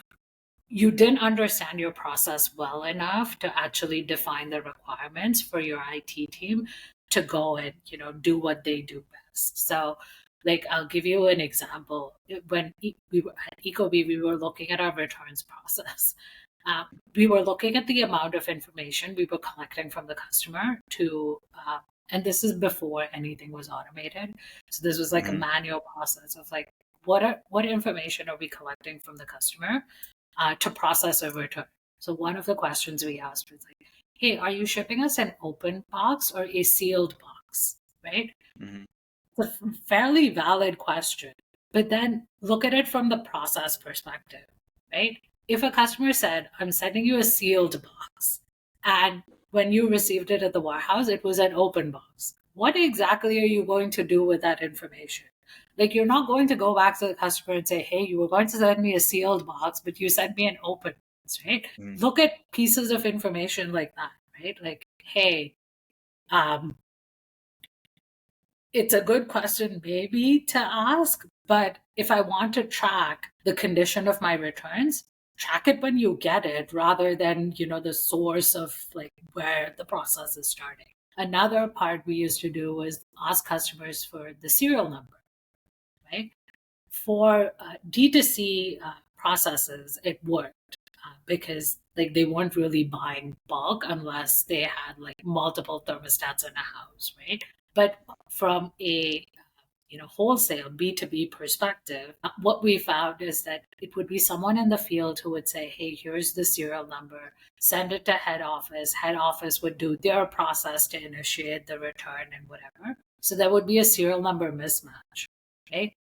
you didn't understand your process well enough to actually define the requirements for your IT team to go and do what they do best. So like I'll give you an example. When we were at ecobee, we were looking at our returns process. uh, we were looking at the amount of information we were collecting from the customer to and this is before anything was automated. So this was like a Mm-hmm. manual process of like what information are we collecting from the customer to process a return. So one of the questions we asked was like, hey, are you shipping us an open box or a sealed box? Right? Mm-hmm. It's a fairly valid question. But then look at it from the process perspective, right? If a customer said, I'm sending you a sealed box, and when you received it at the warehouse, it was an open box, what exactly are you going to do with that information? Like, you're not going to go back to the customer and say, hey, you were going to send me a sealed box, but you sent me an open box, right? Mm-hmm. Look at pieces of information like that, right? Like, hey, um, it's a good question maybe to ask, but if I want to track the condition of my returns, track it when you get it rather than, the source of like where the process is starting. Another part we used to do was ask customers for the serial number, right? For D2C processes, it worked because like they weren't really buying bulk unless they had like multiple thermostats in a house, right? But from a wholesale B2B perspective, what we found is that it would be someone in the field who would say, hey, here's the serial number, send it to head office. Head office would do their process to initiate the return and whatever. So there would be a serial number mismatch, right?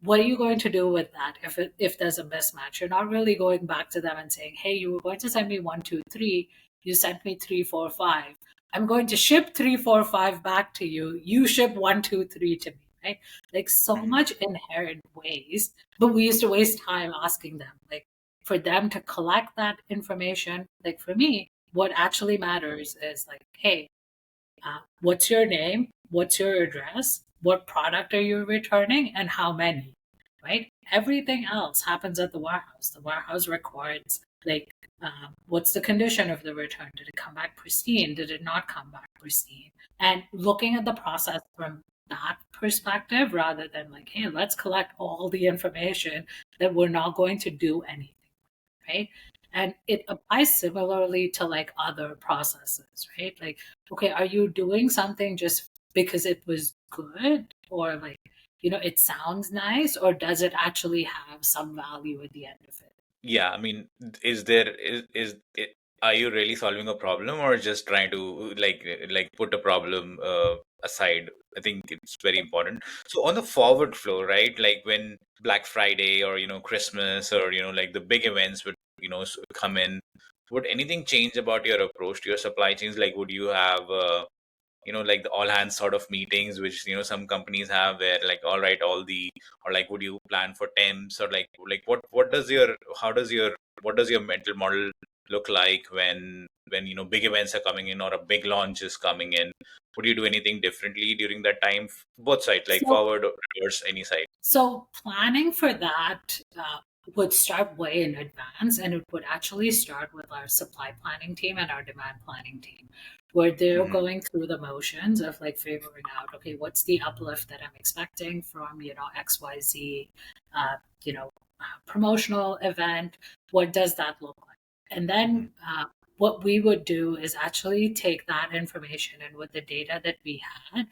what are you going to do with that if there's a mismatch? You're not really going back to them and saying, hey, you were going to send me 1, 2, 3, you sent me 3, 4, 5. I'm going to ship 3, 4, 5 back to you. You ship 1, 2, 3 to me, right? Like so Mhm. much inherent waste, but we used to waste time asking them, like for them to collect that information. Like for me, what actually matters is like, hey, what's your name? What's your address? What product are you returning? And how many? Right? Everything else happens at the warehouse. The warehouse records, like, what's the condition of the return? Did it come back pristine? Did it not come back pristine? And looking at the process from that perspective rather than like, hey, let's collect all the information that we're not going to do anything, right? And it applies similarly to like other processes, right? Like, okay, are you doing something just because it was good or like, it sounds nice, or does it actually have some value at the end of it? Yeah, I mean, is there are you really solving a problem or just trying to like put a problem aside? I think it's very important. So on the forward flow, right? Like when Black Friday or Christmas or like the big events would come in, would anything change about your approach to your supply chains? Like would you have like the all hands sort of meetings which some companies have where like all right all the or like would you plan for temps or like what does your how does your what does your mental model look like when big events are coming in or a big launch is coming in? Would you do anything differently during that time? Both sides, like So forward or reverse, any side. So planning for that would start way in advance, and it would actually start with our supply planning team and our demand planning team, where they're Mm-hmm. going through the motions of like figuring out, okay, what's the uplift that I'm expecting from XYZ, uh, you know, promotional event? What does that look like? And Mm-hmm. then what we would do is actually take that information and with the data that we had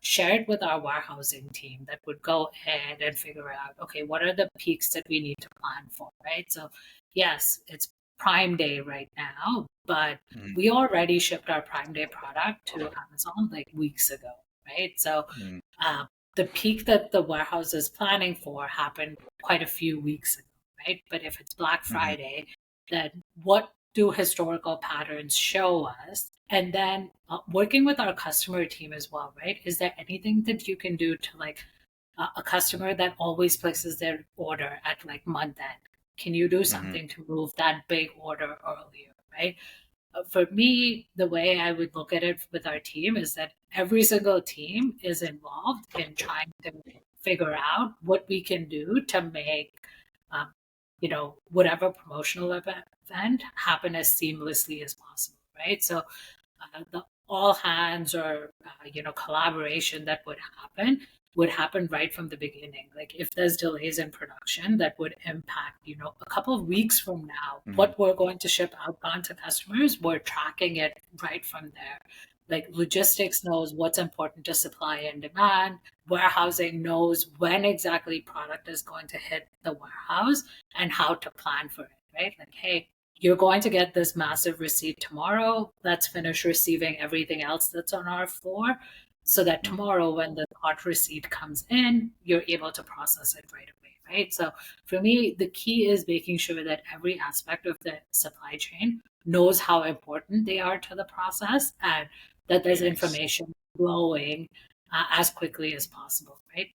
share it with our warehousing team that would go ahead and figure out, okay, what are the peaks that we need to plan for, right? So, yes, it's Prime Day right now, but Mm-hmm. we already shipped our Prime Day product to Amazon like weeks ago, right? So, Mm-hmm. uh, the peak that the warehouse is planning for happened quite a few weeks ago, right? But if it's Black Mm-hmm. Friday, then what do historical patterns show us? And then working with our customer team as well, right? Is there anything that you can do to like a customer that always places their order at like month end? Can you do Mm-hmm. something to move that big order earlier, right? For me, the way I would look at it with our team is that every single team is involved in trying to figure out what we can do to make, um, whatever promotional event happen as seamlessly as possible, right? So the all hands or collaboration that would happen right from the beginning. Like if there's delays in production that would impact a couple of weeks from now Mm-hmm. what we're going to ship outbound to customers, we're tracking it right from there. Like logistics knows what's important to supply and demand, warehousing knows when exactly product is going to hit the warehouse and how to plan for it, right? Like, hey, you're going to get this massive receipt tomorrow. Let's finish receiving everything else that's on our floor so that Mm-hmm. tomorrow, when the hot receipt comes in, you're able to process it right away, right? So for me, the key is making sure that every aspect of the supply chain knows how important they are to the process and that Very there's nice. information flowing as quickly as possible, right?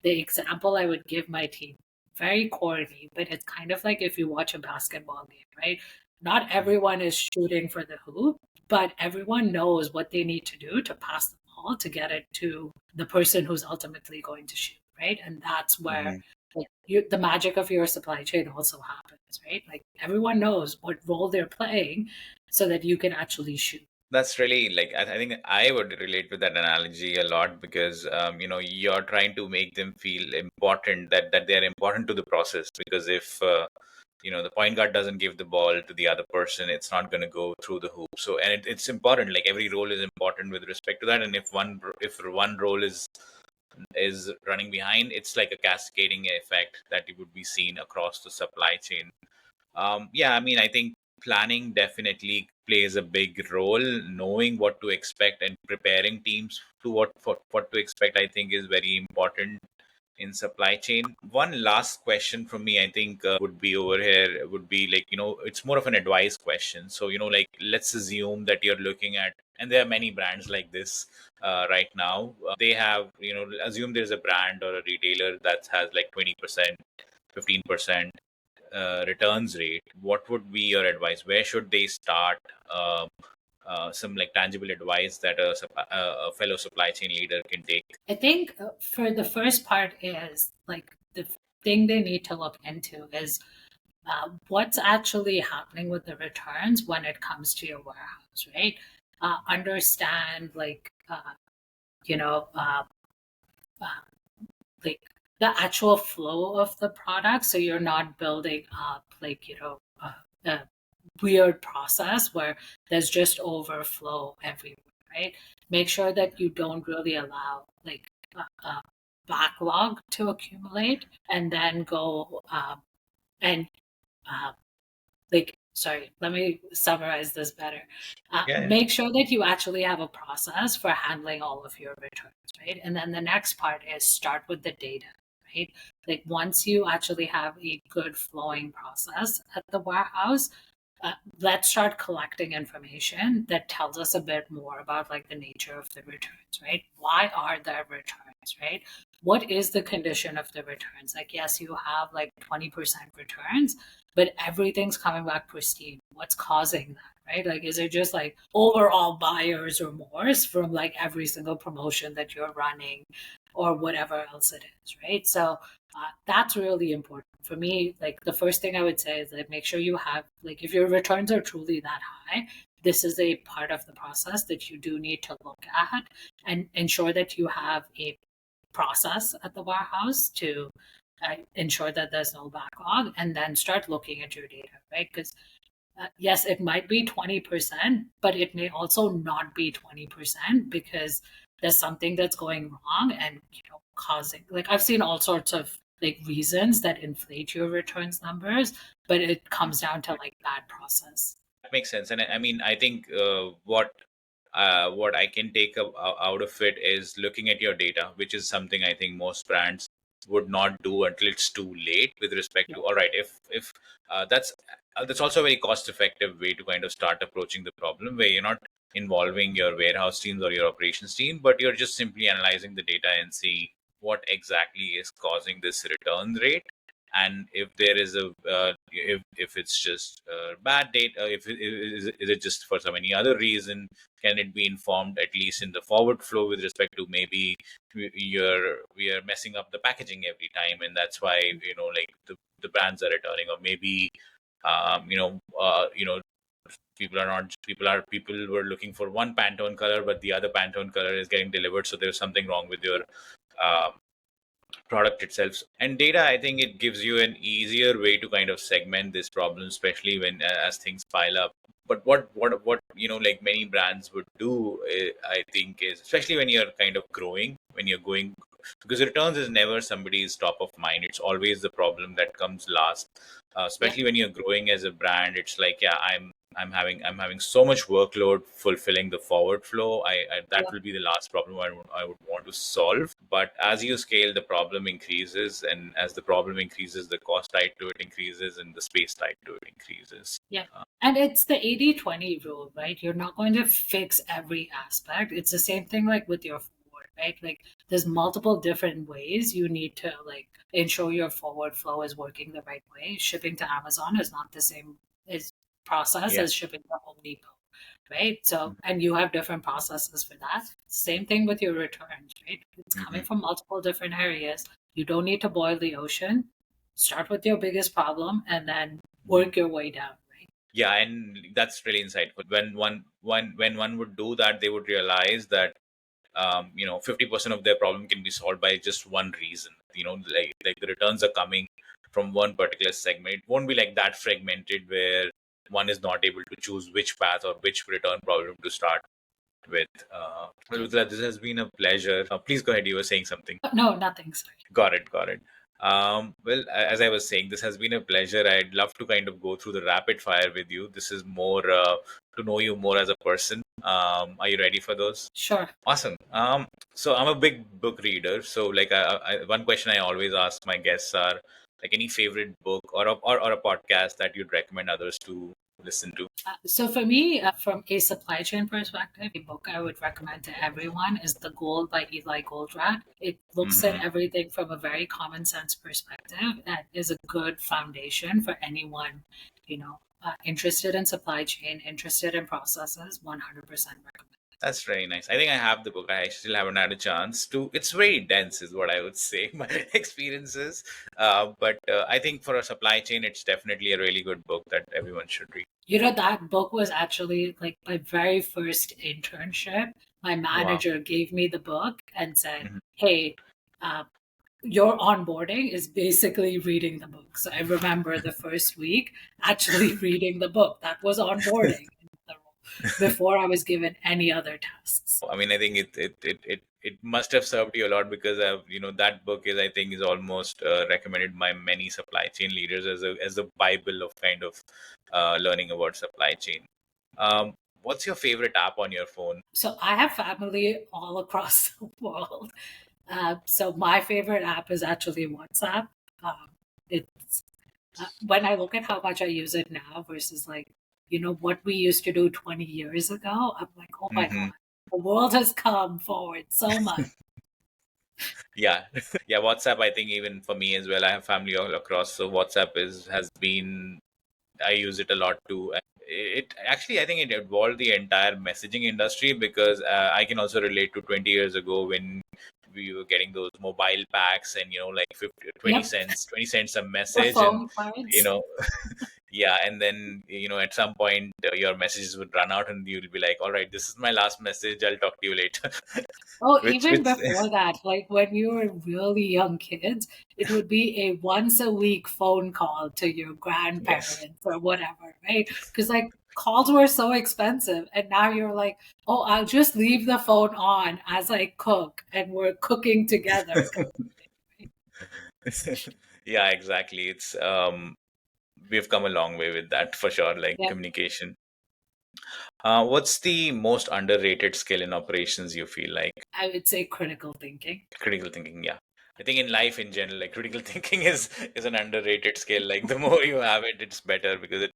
The example I would give my team, very corny, but it's kind of like if you watch a basketball game, right? Not Mm-hmm. everyone is shooting for the hoop, but everyone knows what they need to do to pass the ball to get it to the person who's ultimately going to shoot, right? And that's where Mm-hmm. like, the magic of your supply chain also happens, right? Like everyone knows what role they're playing so that you can actually shoot. That's really like I think I would relate to that analogy a lot because you're trying to make them feel important that they are important to the process because if the point guard doesn't give the ball to the other person, it's not going to go through the hoop. So and it's important. Like every role is important with respect to that. And if one role is running behind, it's like a cascading effect that it would be seen across the supply chain. Yeah, I mean, I think planning definitely plays a big role. Knowing what to expect and preparing teams to what to expect, I think, is very important. in supply chain. One last question from me, I think, would be over here, would be like, it's more of an advice question. So, like, let's assume that you're looking at, and there are many brands like this right now. They have, assume there's a brand or a retailer that has like 20%, 15% returns rate. What would be your advice? Where should they start? Some like tangible advice that a fellow supply chain leader can take. I think for the first part is like the thing they need to look into is what's actually happening with the returns when it comes to your warehouse, right? Understand you know, uh, uh, like the actual flow of the product, so you're not building up a weird process where there's just overflow everywhere, right? Make sure that you don't really allow like a backlog to accumulate and then go and like sorry, let me summarize this better. Yeah. Make sure that you actually have a process for handling all of your returns, right? And then the next part is start with the data, right? Like once you actually have a good flowing process at the warehouse, let's start collecting information that tells us a bit more about like the nature of the returns, right? Why are there returns, right? What is the condition of the returns? Like, yes, you have like 20% returns, but everything's coming back pristine. What's causing that, right? Like, is it just like overall buyer's remorse from like every single promotion that you're running or whatever else it is, right? So that's really important for me. Like the first thing I would say is like make sure you have like if your returns are truly that high, this is a part of the process that you do need to look at and ensure that you have a process at the warehouse to ensure that there's no backlog, and then start looking at your data, right? Because yes, it might be 20%, but it may also not be 20% because there's something that's going wrong and causing like I've seen all sorts of like reasons that inflate your returns numbers, but it comes down to like bad process. That makes sense. And I mean, I think what I can take out of it is looking at your data, which is something I think most brands would not do until it's too late. With respect Yeah. to, all right, if that's also a very cost effective way to kind of start approaching the problem, where you're not involving your warehouse teams or your operations team, but you're just simply analyzing the data and see what exactly is causing this return rate. And if there is a if it's just bad data, if is it just for some any other reason, can it be informed at least in the forward flow with respect to maybe we are messing up the packaging every time, and that's why like the brands are returning, or maybe people were looking for one Pantone color, but the other Pantone color is getting delivered, so there's something wrong with your um, product itself. And data, I think it gives you an easier way to kind of segment this problem, especially when as things pile up. But what like many brands would do, I think, is especially when you're kind of growing, when you're going, because returns is never somebody's top of mind. It's always the problem that comes last. Yeah. Especially when you're growing as a brand, it's like, yeah, I'm having so much workload fulfilling the forward flow. That Yeah. will be the last problem I would want to solve. But as you scale, the problem increases, and as the problem increases, the cost tied to it increases, and the space tied to it increases. Yeah. And it's the 80/20 rule, right? You're not going to fix every aspect. It's the same thing like with your forward, right? Like there's multiple different ways you need to like ensure your forward flow is working the right way. Shipping to Amazon is not the same as process Yeah. as shipping to Home Depot, right? So, and you have different processes for that. Same thing with your returns, right? It's coming Mhm. from multiple different areas. You don't need to boil the ocean. Start with your biggest problem and then work your way down, right? Yeah, and that's really insightful. When one would do that, they would realize that 50% of their problem can be solved by just one reason. Like the returns are coming from one particular segment. It won't be like that fragmented where one is not able to choose which path or which return problem to start with. Well, Vidula, this has been a pleasure. Please go ahead. You were saying something. No, nothing. Sorry. Got it. Got it. Well, as I was saying, this has been a pleasure. I'd love to kind of go through the rapid fire with you. This is more to know you more as a person. Are you ready for those? Sure. Awesome. So I'm a big book reader. So like, one question I always ask my guests are like any favorite book or a podcast that you'd recommend others to listen to. So for me, from a supply chain perspective, a book I would recommend to everyone is The Goal by Eli Goldratt. It looks at Hmm. everything from a very common sense perspective that is a good foundation for anyone, interested in supply chain, interested in processes, 100% recommend. That's very nice. I think I have the book. I still haven't had a chance to. It's very dense, is what I would say. My experiences, but I think for a supply chain, it's definitely a really good book that everyone should read. That book was actually like my very first internship. My Wow. manager gave me the book and said, Mhm. "Hey, uh, your onboarding is basically reading the book." So I remember the first week actually reading the book. That was onboarding before I was given any other tasks. I mean, I think it must have served you a lot because that book is, I think, is almost recommended by many supply chain leaders as a bible of kind of learning about supply chain. What's your favorite app on your phone? So I have family all across the world. So my favorite app is actually WhatsApp. It's when I look at how much I use it now versus what we used to do 20 years ago, I'm like, oh my Hmm. God, the world has come forward so much. Yeah. Yeah, WhatsApp, I think even for me as well, I have family all across, so WhatsApp is has been, I use it a lot too. And it actually, I think it evolved the entire messaging industry because I can also relate to 20 years ago when we were getting those mobile packs and like 50, 20 Yep, cents, 20 cents a the message, and phone you cards. know yeah, and then at some point your messages would run out and you'll be like, all right, this is my last message, I'll talk to you later. Oh, which even before that, like when you were really young kids, it would be a once a week phone call to your yes. grandparents or whatever, right? Because like calls were so expensive. And now you're like, oh, I'll just leave the phone on as I cook and we're cooking together. Yeah, exactly. It's we've come a long way with that for sure, like Yeah, communication. What's the most underrated skill in operations you feel like? I would say critical thinking. Critical thinking, yeah. I think in life in general, like critical thinking is an underrated skill. Like the more you have it, it's better because it.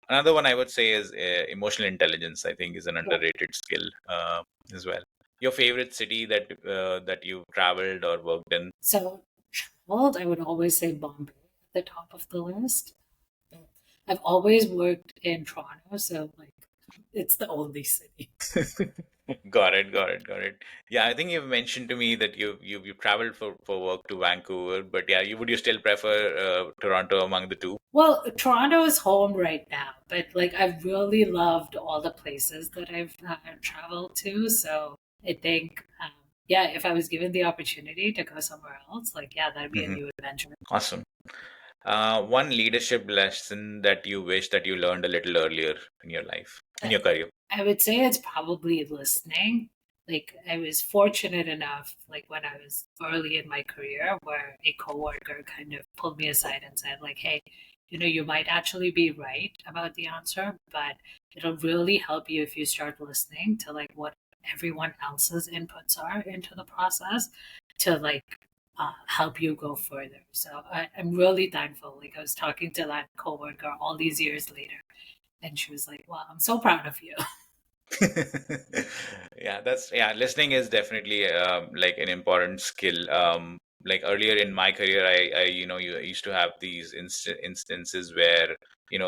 Another one I would say is emotional intelligence. I think is an Yeah. underrated skill as well. Your favorite city that you've traveled or worked in? So, traveled, I would always say Bombay at the top of the list. I've always worked in Toronto, so like it's the only city. Got it, got it, got it. Yeah, I think you've mentioned to me that you traveled for work to Vancouver, but yeah, you still prefer Toronto among the two? Well, Toronto is home right now, but like I've really loved all the places that I've traveled to. So I think, yeah, if I was given the opportunity to go somewhere else, like, yeah, that'd be a Hmm. new adventure. Awesome. One leadership lesson that you wish that you learned a little earlier in your life, in your career. I would say it's probably listening. Like I was fortunate enough, like when I was early in my career, where a coworker kind of pulled me aside and said, like, hey, you might actually be right about the answer, but it'll really help you if you start listening to like what everyone else's inputs are into the process to like help you go further. So I'm really thankful. Like I was talking to that coworker all these years later, and she was like, "Wow, I'm so proud of you." Yeah, listening is definitely like an important skill. Like earlier in my career, I used to have these instances where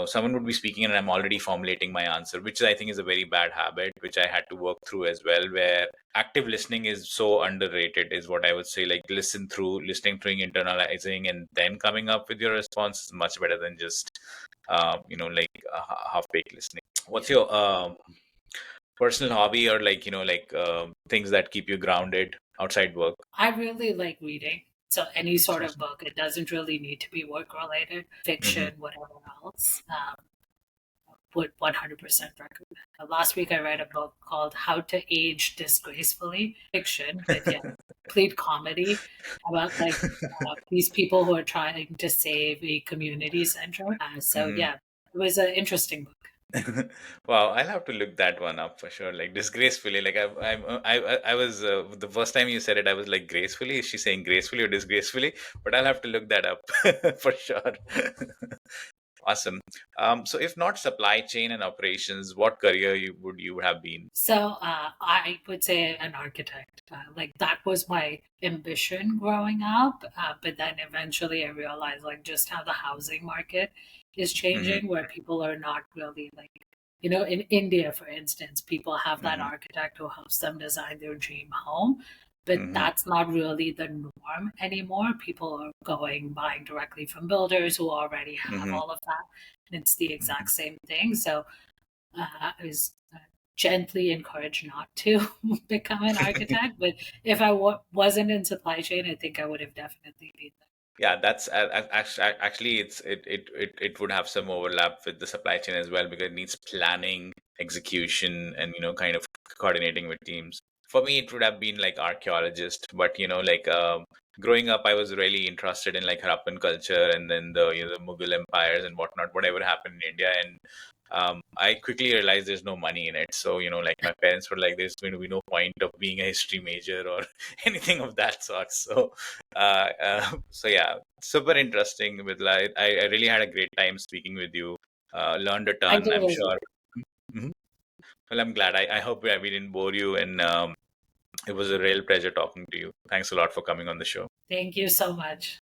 someone would be speaking and I'm already formulating my answer, which I think is a very bad habit, which I had to work through as well. Where active listening is so underrated, is what I would say. Like listening through, internalizing, and then coming up with your response is much better than just like half baked listening. What's your personal hobby or things that keep you grounded outside work? I really like reading. So any sort of Awesome. book, it doesn't really need to be work related, Hmm. fiction, whatever else. Would 100% recommend. Last week I read a book called How to Age Disgracefully. Fiction, but yeah, complete comedy about like these people who are trying to save a community center. So Hmm. yeah, it was an interesting book. Wow, I'll have to look that one up for sure. Like disgracefully, like I was the first time you said it, I was like gracefully. Is she saying gracefully or disgracefully? But I'll have to look that up for sure. Awesome. So if not supply chain and operations, what career would you have been? So I would say an architect. Like that was my ambition growing up. But then eventually I realized like just how the housing market is Mm-hmm, changing, where people are not really like, you know, in India, for instance, people have that mm-hmm, architect who helps them design their dream home. But mm-hmm, that's not really the norm anymore. People are buying directly from builders who already have mm-hmm, all of that. And it's the mm-hmm. exact same thing. So I was gently encouraged not to become an architect. But if I wasn't in supply chain, I think I would have definitely been there. Yeah, that's actually it would have some overlap with the supply chain as well because it needs planning, execution, and kind of coordinating with teams. For me, it would have been like archaeologist, but like growing up, I was really interested in like Harappan culture and then the Mughal empires and whatnot, whatever happened in India, and I quickly realized there's no money in it. So like my parents were like, "There's going to be no point of being a history major or anything of that sort." So yeah, super interesting, Vidla. I really had a great time speaking with you. Learned a I ton, do I'm as well. sure. Mhm. Well, I'm glad. I hope we didn't bore you, and it was a real pleasure talking to you. Thanks a lot for coming on the show. Thank you so much.